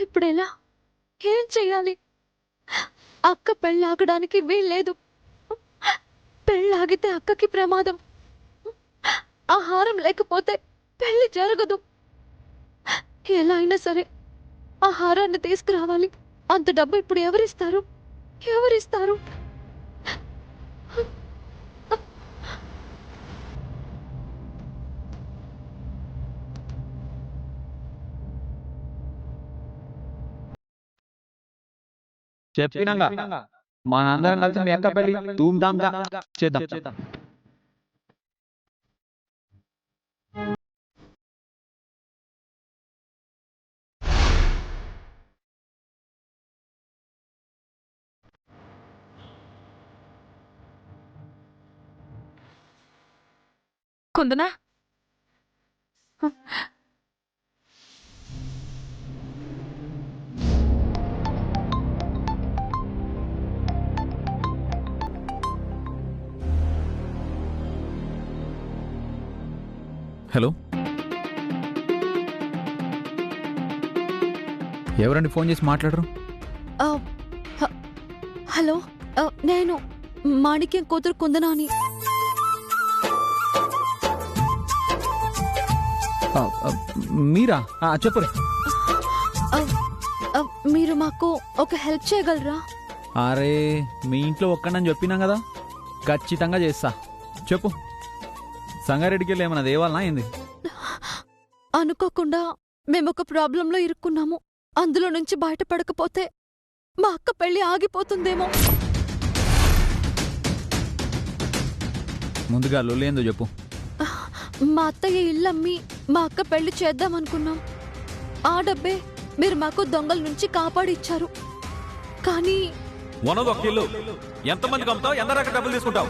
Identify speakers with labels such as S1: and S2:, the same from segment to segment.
S1: ఇప్పుడెలా? ఏం చెయ్యాలి? అక్క పెళ్ళాగడానికి వీల్లేదు. పెళ్ళాగితే అక్కకి ప్రమాదం. ఆహారం లేకపోతే పెళ్లి జరగదు. ఎలా అయినా సరే ఆహారాన్ని తీసుకురావాలి. అంత డబ్బు ఇప్పుడు ఎవరిస్తారు? ఎవరిస్తారు?
S2: చెప్పినాగా మనందరం కలిసి మీ అక్క పెళ్లి ధూమ్ధామ్గా చేద్దాం.
S3: కుందనా,
S4: హలో, ఎవరండి ఫోన్ చేసి మాట్లాడరు?
S1: హలో, నేను మాణిక్యం కూతురు కుందనాని.
S4: మీరా? చెప్పరు.
S1: మీరు మాకు ఒక హెల్ప్ చేయగలరా?
S4: అరే, మీ ఇంట్లో ఒక్కడని చెప్పినాం కదా, ఖచ్చితంగా చేస్తా. చెప్పు. సంగారెడ్డికి వెళ్ళి ఏమన్నా దేవాలనా ఏంది?
S1: అనుకోకుండా మేమొక ప్రాబ్లంలో ఇరుక్కున్నాము. అందులో నుంచి బయటపడకపోతే మా అక్క పెళ్లి ఆగిపోతుందేమో.
S4: ముందుగా లొల్లేందో చెప్పు.
S1: మా అత్తయ్య ఇల్లమ్మి మా అక్క పెళ్లి చేద్దామనుకున్నాం. ఆ డబ్బే మీరు మాకు దొంగల నుంచి కాపాడిచ్చారు. కానీ
S5: ఎంతమందికి అమ్ముతావు? ఎంత రకాల డబ్బులు తీసుకుంటావు?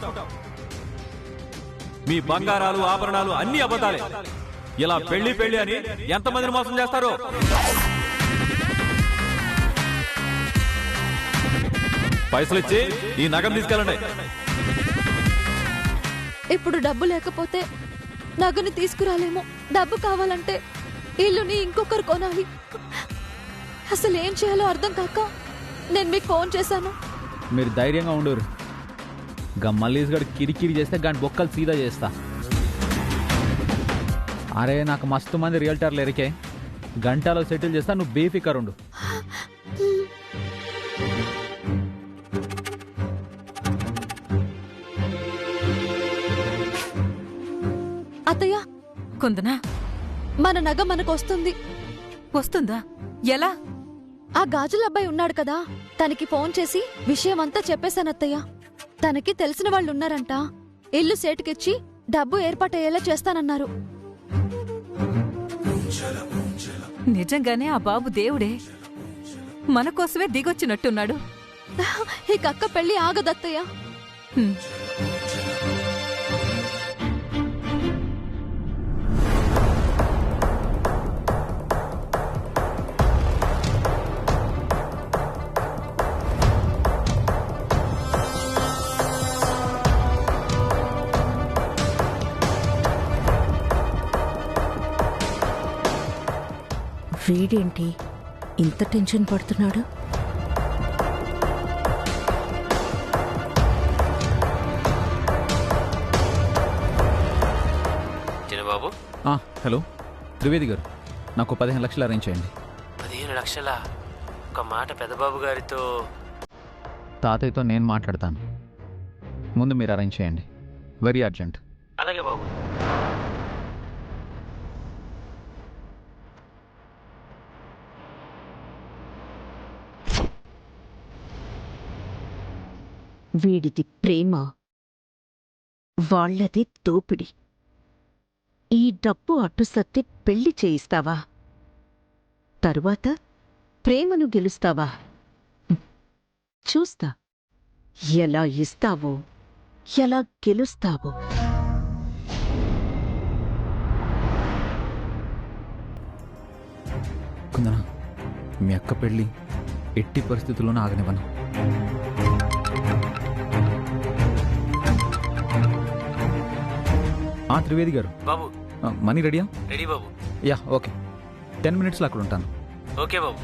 S5: మీ బంగారాలు ఆభరణాలు అన్ని అబద్ధాలే. ఇలా పెళ్లి అని ఎంతమందిని మోసం చేస్తారు? పైసలు ఇచ్చి ఈ నగం తీసుకెళ్ళండి.
S1: ఇప్పుడు డబ్బు లేకపోతే నగని తీసుకురాలేము. డబ్బు కావాలంటే ఇల్లుని ఇంకొకరు కొనాలి. అసలు ఏం చేయాలో అర్థం కాక నేను మీకు ఫోన్ చేశాను.
S4: మీరు ధైర్యంగా ఉండరు. గా మల్లీస్ గడు కిరికిరి చేస్తే గాని బొక్కలు సీదా చేస్తా. అరే, నాకు మస్తు మంది రియల్టర్లు ఎరికే, గంటలో సెటిల్ చేస్తా. నువ్వు బేఫికర్ ఉండు.
S1: అత్తయ్య,
S3: కుందనా,
S1: మన నగ మనకు వస్తుంది.
S3: వస్తుందా? ఎలా?
S1: ఆ గాజులబ్బాయి ఉన్నాడు కదా, తనకి ఫోన్ చేసి విషయమంతా చెప్పేశానత్తయ్య. తనకి తెలిసిన వాళ్ళున్నారంట. ఇల్లు సేటుకిచ్చి డబ్బు ఏర్పాటయ్యేలా చేస్తానన్నారు.
S3: నిజంగానే ఆ బాబు దేవుడే. మన కోసమే దిగొచ్చినట్టున్నాడు.
S1: ఈ కక్క పెళ్లి ఆగదత్తయ్య.
S6: వీడేంటి ఇంత టెన్షన్ పడుతున్నాడు?
S7: చిన్నబాబు.
S4: హలో, త్రివేది గారు, నాకు 15 లక్షలు అరేంజ్ చేయండి.
S7: 15 లక్షల? ఒక మాట పెద్దబాబు గారితో.
S4: తాతయ్యతో నేను మాట్లాడతాను. ముందు మీరు అరేంజ్ చేయండి. Very urgent.
S7: అలాగే బాబు.
S6: వీడిది ప్రేమ, వాళ్లది దోపిడి. ఈ డబ్బు అట్టుసత్తి పెళ్లి చేయిస్తావా? తరువాత ప్రేమను గెలుస్తావా? చూస్తా ఎలా ఇస్తావో, ఎలా గెలుస్తావో.
S4: కుందనా, మీ అక్క పెళ్ళి ఎట్టి పరిస్థితుల్లోనూ ఆగనివ్వను. త్రివేది గారు,
S7: బాబు
S4: మనీ రెడీయా?
S7: రెడీ బాబు.
S4: Yeah, okay. 10 మినిట్స్లో అక్కడ ఉంటాను.
S7: ఓకే బాబు.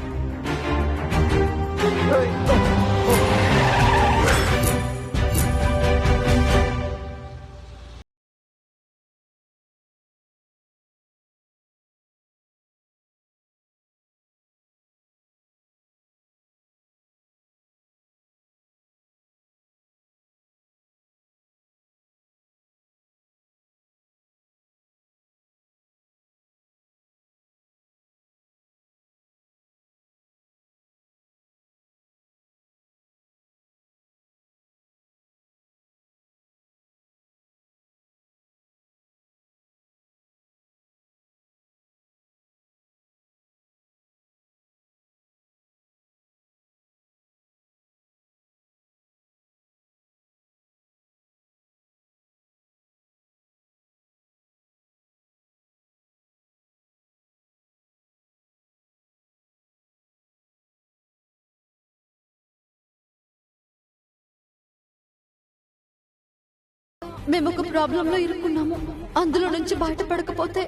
S1: మేము ఒక ప్రాబ్లంలో ఇరుక్కున్నాము. అందులో నుంచి బయటపడకపోతే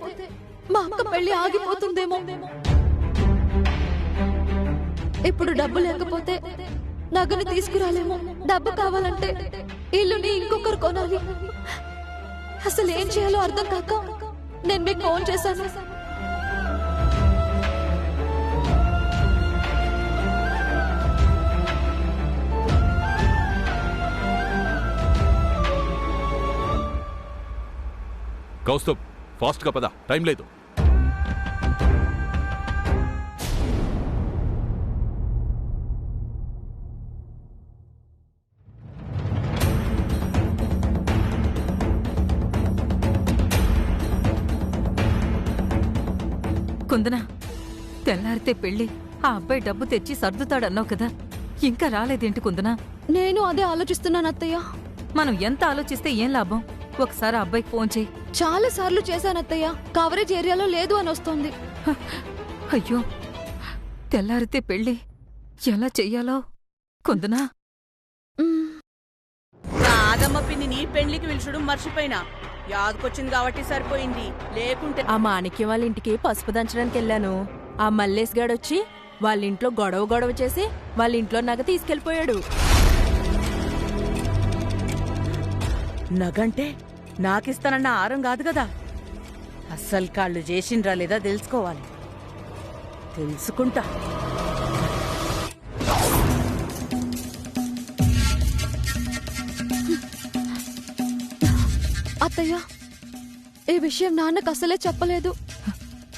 S1: మా అక్క పెళ్లి ఆగిపోతుందేమో. ఇప్పుడు డబ్బు లేకపోతే నగని తీసుకురాలేము. డబ్బు కావాలంటే ఇల్లుని ఇంకొకరు కొనాలి. అసలు ఏం చేయాలో అర్థం కాక నేను మీకు ఫోన్ చేశాను.
S5: కౌస్తవ్, ఫాస్ట్ గా పద, టైం లేదు.
S3: కుందనా, తెల్లారితే పెళ్లి. ఆ అబ్బాయి డబ్బు తెచ్చి సర్దుతాడన్నావు కదా, ఇంకా రాలేదేంటి కుందనా?
S1: నేను అదే ఆలోచిస్తున్నాను అత్తయ్య.
S3: మనం ఎంత ఆలోచిస్తే ఏం లాభం? ఒకసారి ఆ అబ్బాయికి ఫోన్ చేయి.
S1: చాలా సార్లు చేశాను అత్తయ్య, కవరేజ్ ఏరియాలో లేదు అని వస్తోంది.
S3: అయ్యో, తెల్లారితే పెళ్లి ఎలా చెయ్యాలో కుందనా.
S8: రాధమ్మ పిన్నిని పెండ్లికి పిలుచుడు మర్చిపోయినా. యాదకొచ్చింది కాబట్టి సరిపోయింది, లేకుంటే
S9: ఆ మాణిక్యం వాళ్ళ ఇంటికి పసుపు దంచడానికి వెళ్ళాను. ఆ మల్లేష్ గాడొచ్చి వాళ్ళ ఇంట్లో గొడవ చేసి వాళ్ళ ఇంట్లో నగ తీసుకెళ్లిపోయాడు.
S8: నగంటే నాకిస్తానన్న ఆరం కాదు కదా. అస్సలు కాళ్ళు చేసిండ్రా లేదా తెలుసుకోవాలి. తెలుసుకుంటా.
S1: అత్తయ్య, ఈ విషయం నాన్నకు అసలే చెప్పలేదు.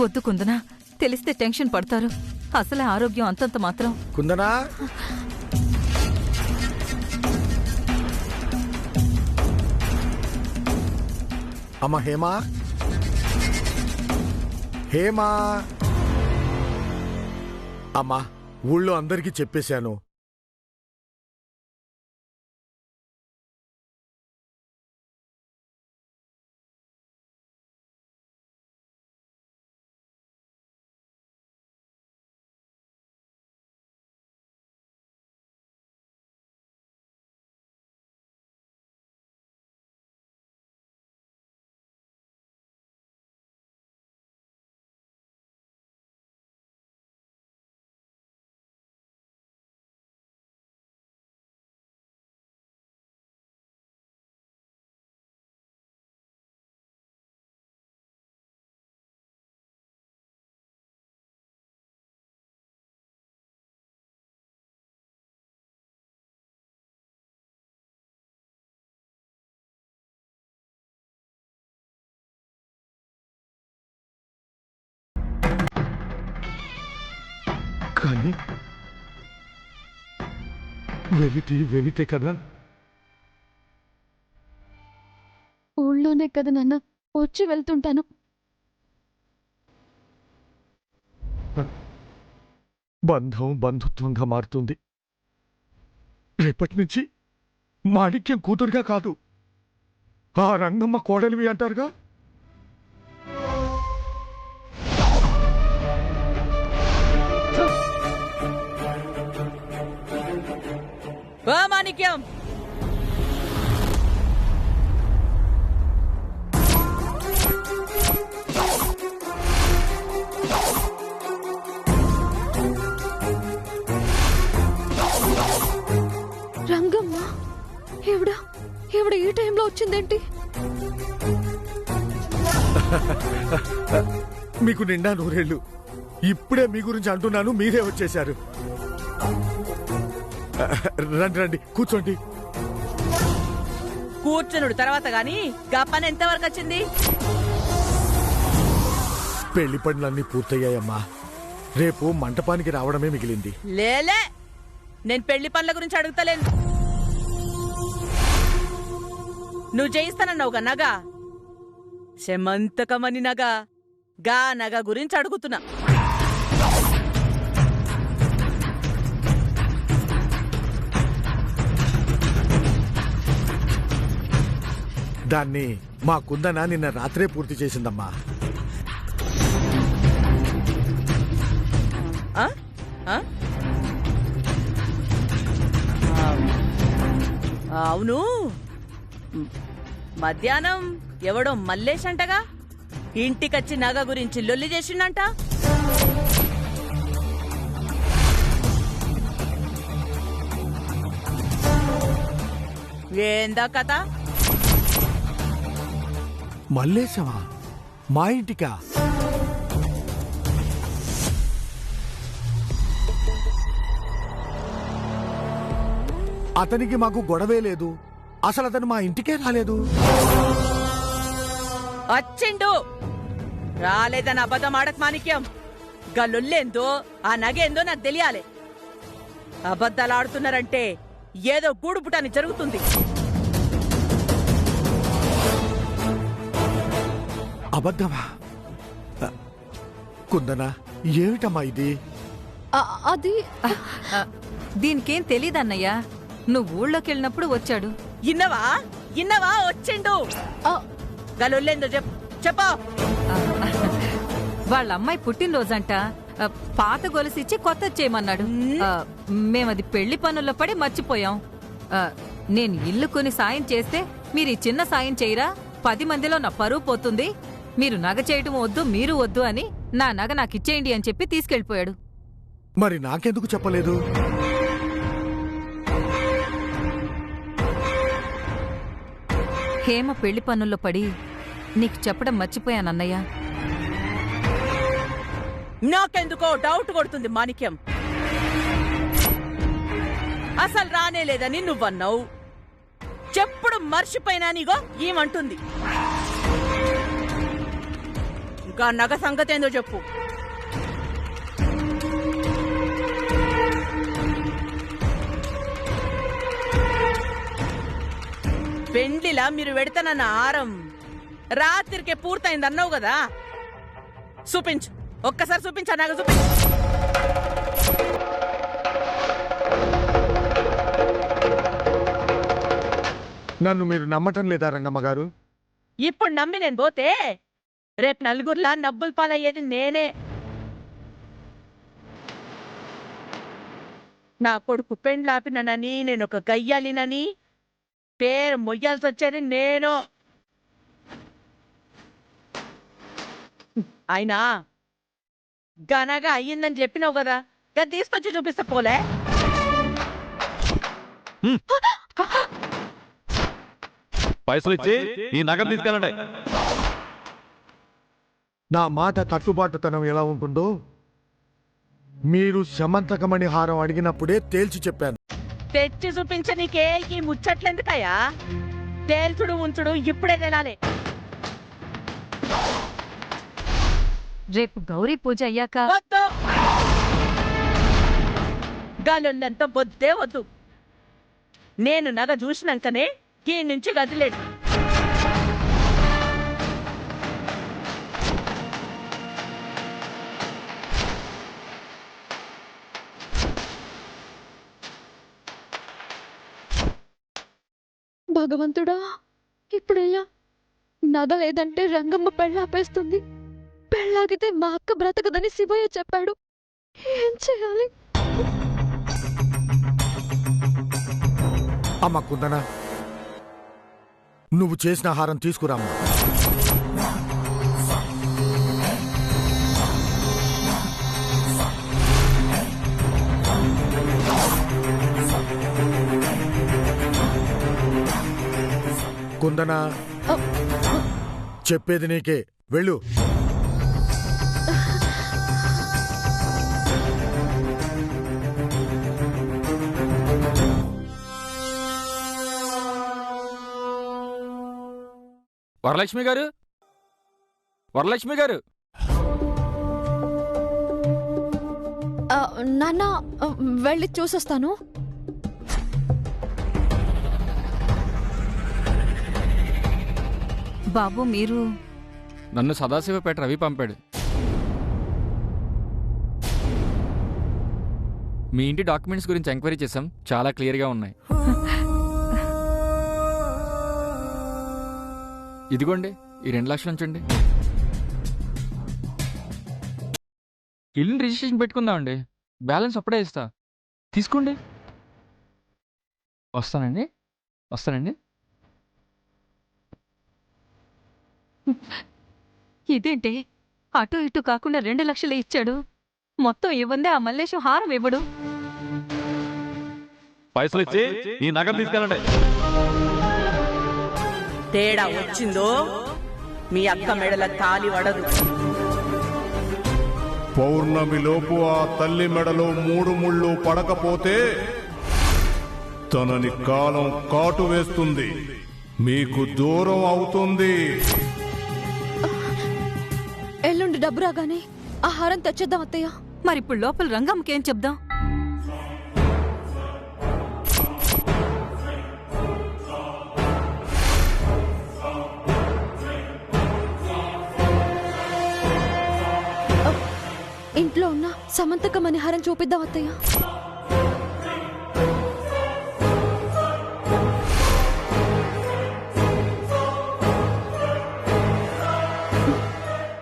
S3: వద్దు కుందనా, తెలిస్తే టెన్షన్ పడతారు. అసలే ఆరోగ్యం అంతంత మాత్రం.
S10: కుందనా, అమ్మ హేమా, హేమా. అమ్మా, ఊళ్ళో అందరికీ చెప్పేశాను.
S11: కానీ వెళితే కదా.
S1: ఊళ్ళోనే కదా నాన్న, వచ్చి వెళ్తుంటాను.
S11: బంధం బంధుత్వంగా మారుతుంది. రేపటి నుంచి మాణిక్యం కూతురుగా కాదు, ఆ రంగమ్మ కోడలివి అంటారుగా.
S8: మాణిక్యం,
S1: వచ్చిందేంటి?
S10: మీకు నిండా నూరేళ్ళు. ఇప్పుడే మీ గురించి అంటున్నాను, మీరే వచ్చేశారు. రండి రండి, కూర్చోండి.
S8: కూర్చునుడు తర్వాత గాని గా పని ఎంతవరకు వచ్చింది?
S10: పెళ్లి పనులన్నీ పూర్తయ్యాయమ్మా. రేపు మంటపానికి రావడమే మిగిలింది.
S8: లేలే, నేను పెళ్లి పనుల గురించి అడుగుతలేను. నువ్వు చేయిస్తానన్నావుగా నగ, శమంతకమని నగ, గా నగ గురించి అడుగుతున్నా.
S10: దాన్ని మా కుందన నిన్న రాత్రే పూర్తి చేసిందమ్మా.
S8: ఆ? ఆ? అవును, మధ్యాహ్నం ఎవడో మల్లేష్ అంటగా ఇంటికొచ్చి నగ గురించి లొల్లి చేసిండంట. ఏందా కథ?
S10: మల్లేశమా? మా ఇంటికా? అతనికి మాకు గొడవే లేదు. అసలు అతను మా ఇంటికే రాలేదు.
S8: వచ్చిండు, రాలేదని అబద్ధం ఆడక మాణిక్యం. గల్లుల్లేందో ఆ నగేందో నాకు తెలియాలి. అబద్ధాలు ఆడుతున్నారంటే ఏదో గూడుపుటాని జరుగుతుంది.
S10: అబద్ధమా? కుందనా, ఏమిటమ్మా ఇది?
S1: అది
S3: దీనికేం తెలీదన్నయ్యా. నువ్వు ఊళ్ళోకి వెళ్ళినప్పుడు వచ్చాడు.
S8: ఇన్నవా ఇన్నవా వచ్చిండు. గల్లుల్లేందో చెప్పా.
S3: వాళ్ళ అమ్మాయి పుట్టినరోజంట. పాత గొలుసిచ్చి కొత్త చేయమన్నాడు. మేమది పెళ్లి పనుల్లో పడి మర్చిపోయాం. నేను ఇల్లు కొని సాయం చేస్తే మీరు ఈ చిన్న సాయం చేయరా? 10 మందిలో నా పరువు పోతుంది. మీరు నగ చేయటం వద్దు, మీరు వద్దు అని నా నగ నాకిచ్చేయండి అని చెప్పి తీసుకెళ్లిపోయాడు.
S10: మరి నాకెందుకు చెప్పలేదు?
S3: హేమ పెళ్లి పనుల్లో పడి నీకు చెప్పడం మర్చిపోయానన్నయ్య.
S8: నాకెందుకో డౌట్ కొడుతుంది మాణిక్యం. అసలు రానేలేదని నువ్వన్నావు, చెప్పుడు మర్చిపోయినా నీగో ఏమంటుంది. ఇంకా నగ సంగతి ఏందో చెప్పు. పెండ్లిలా మీరు పెడతానన్న ఆరం రాత్రికే పూర్తయింది అన్నావు కదా. చూపించు, ఒక్కసారి చూపించా. నాకు చూపించు.
S11: నన్ను మీరు నమ్మటం లేదా రంగమ్మ గారు?
S8: ఇప్పుడు నమ్మి నేను పోతే రేపు నలుగురులా నవ్వుల పాలయ్యేది నేనే. నా కొడుకు పెండ్లాపినని, నేను ఒక గయ్యాలినని పేరు మొయ్యాల్సి వచ్చేది నేను. అయినా గనగా అయ్యిందని చెప్పినావు కదా, గది తీసుకొచ్చి చూపిస్తా పోలే.
S5: పైసలు ఇచ్చి ఈ నగరం తీసుకెళ్ళండి.
S11: నా మాట కట్టుబాటుతనం ఎలా ఉంటుందో మీరు శమంతకమణి హారం అడిగినప్పుడే తేల్చి చెప్పాను.
S8: తెచ్చి చూపించనీకే ఈ ముచ్చట్లెందుకయ్యా? తేల్చుడు ఉంచుడు ఇప్పుడే తెలాలి.
S3: రేపు గౌరీ పూజ అయ్యాక
S8: వద్దు, గాలున్నంత వద్దే వద్దు. నేను నగ చూసినాకనే ఈ నుంచి గదిలేడు.
S1: భగవంతుడా, ఇప్పుడెలా? నగ లేదంటే రంగమ్మ పెళ్ళాపేస్తుంది. పెళ్ళాగితే మా అక్క బ్రతకదని శివయ్య చెప్పాడు. ఏం చేయాలి?
S10: అమ్మ కుందన, నువ్వు చేసిన ఆహారం తీసుకురామ్మా. కుందన చెప్పేది నీకే, వెళ్ళు.
S5: వరలక్ష్మి గారు, వరలక్ష్మి గారు,
S1: నాన్న వెళ్ళి చూసొస్తాను.
S3: బాబు మీరు
S5: నన్ను సదాశివపేట రవి పంపాడు. మీ ఇంటి డాక్యుమెంట్స్ గురించి ఎంక్వైరీ చేశాం, చాలా క్లియర్గా ఉన్నాయి. ఇదిగోండి ఈ 2 లక్షలు ఉంచండి. ఇల్లు రిజిస్ట్రేషన్ పెట్టుకుందామండి, బ్యాలెన్స్ అప్పుడే ఇస్తా, తీసుకోండి. వస్తానండి, వస్తానండి.
S3: ఇదేంటి అటు ఇటు కాకుండా 2 లక్షలు ఇచ్చాడు, మొత్తం ఇవ్వందే ఆ మల్లేశం హారం ఇవ్వడు.
S5: పైసలు ఇచ్చి ఈ నగలు తీసుకెళ్ళండి.
S8: తేడా వచ్చిందో మీ అక్క మెడల తాలి వడదు.
S12: పౌర్ణమిలోపు ఆ తల్లి మెడలో 3 ముళ్ళు పడకపోతే తనని కాలం కాటు వేస్తుంది, మీకు దూరం అవుతుంది.
S1: ఎల్లుండి డబ్బు రాగానే ఆహారం తెచ్చేద్దాం అత్తయ్య.
S3: మరిప్పుడు లోపల రంగమ్మకేం చెప్దాం?
S1: ఇంట్లో ఉన్న సమంతక మణిహారం చూపిద్దాం అత్తయ్య.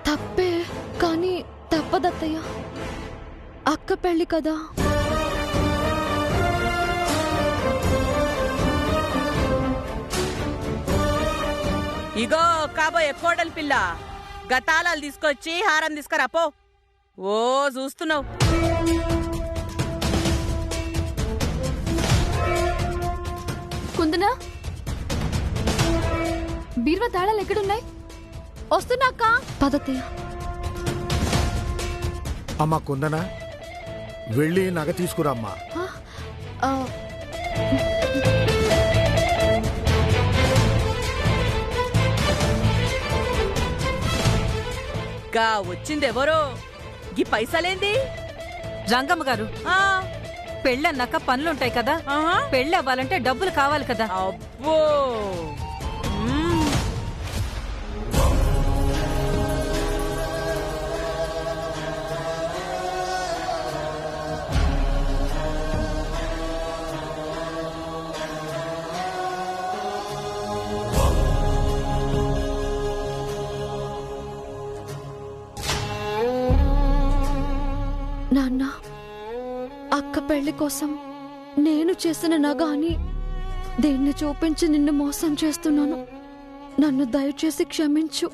S1: తప్పే కానీ తప్పదత్తయ్య, అక్క పెళ్లి కదా.
S8: ఇగో కాబోయే కోడలి పిల్ల, గతాళాలు తీసుకొచ్చి హారం తీసుకురా పో. ఓ చూస్తున్నావు.
S1: కుందనా, బీరువా తాళాలు ఎక్కడున్నాయి? వస్తున్నాక పదత్తయ్య.
S10: అమ్మా కుందన, వెళ్ళి నగ తీసుకురామ్మా.
S8: గా వచ్చిందెవరో, గీ పైసలేంది?
S3: రంగమ్మ గారు, పెళ్ళన్నాక పనులుంటాయి కదా, పెళ్ళి అవ్వాలంటే డబ్బులు కావాలి కదా.
S8: అబ్బో,
S1: నాన్న, అక్క పెళ్లి కోసం నేను చేసిన నగ అని దేన్ని చూపించి నిన్ను మోసం చేస్తున్నాను. నన్ను దయచేసి క్షమించు.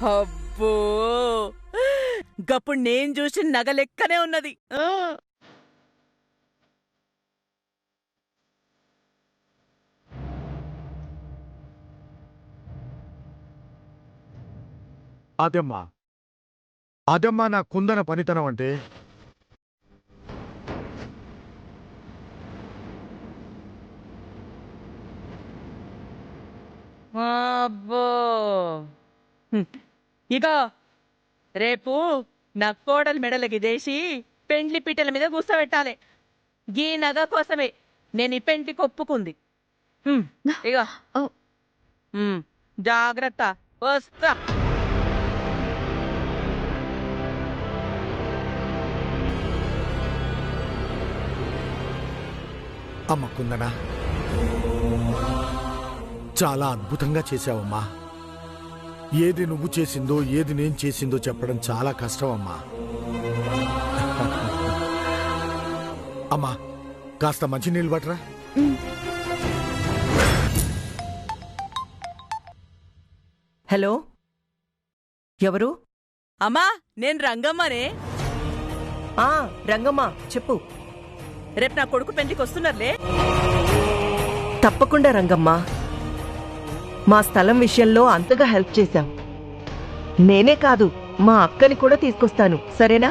S1: అబ్బో, గప్పుడు నేను చూసి నగలెక్కనే ఉన్నది.
S10: అదమ్మా, అదమ్మా నా కుందన పనితనం అంటే.
S8: అబ్బో, ఇగో రేపు నా కోడలు మెడలకి దేసి పెండ్లి పీటల మీద కూర్చోబెట్టాలి. గీ నగ కోసమే నేను ఈ పెంటికి ఒప్పుకుంది. ఇగో జాగ్రత్త. వస్తా.
S10: అమ్మ కుందన, చాలా అద్భుతంగా చేశావమ్మా. ఏది నువ్వు చేసిందో ఏది నేను చేసిందో చెప్పడం చాలా కష్టం అమ్మా. అమ్మా, కాస్త మంచి నీళ్ళు పట్టరా.
S13: హలో, ఎవరు?
S8: అమ్మా, నేను రంగమ్మనే.
S13: రంగమ్మ, చెప్పు.
S8: రేపు నా కొడుకు పెళ్లికి వస్తున్నారులే.
S13: తప్పకుండా రంగమ్మ. మా స్థలం విషయంలో అంతగా హెల్ప్ చేశాం. నేనే కాదు, మా అక్కని కూడా తీసుకొస్తాను, సరేనా?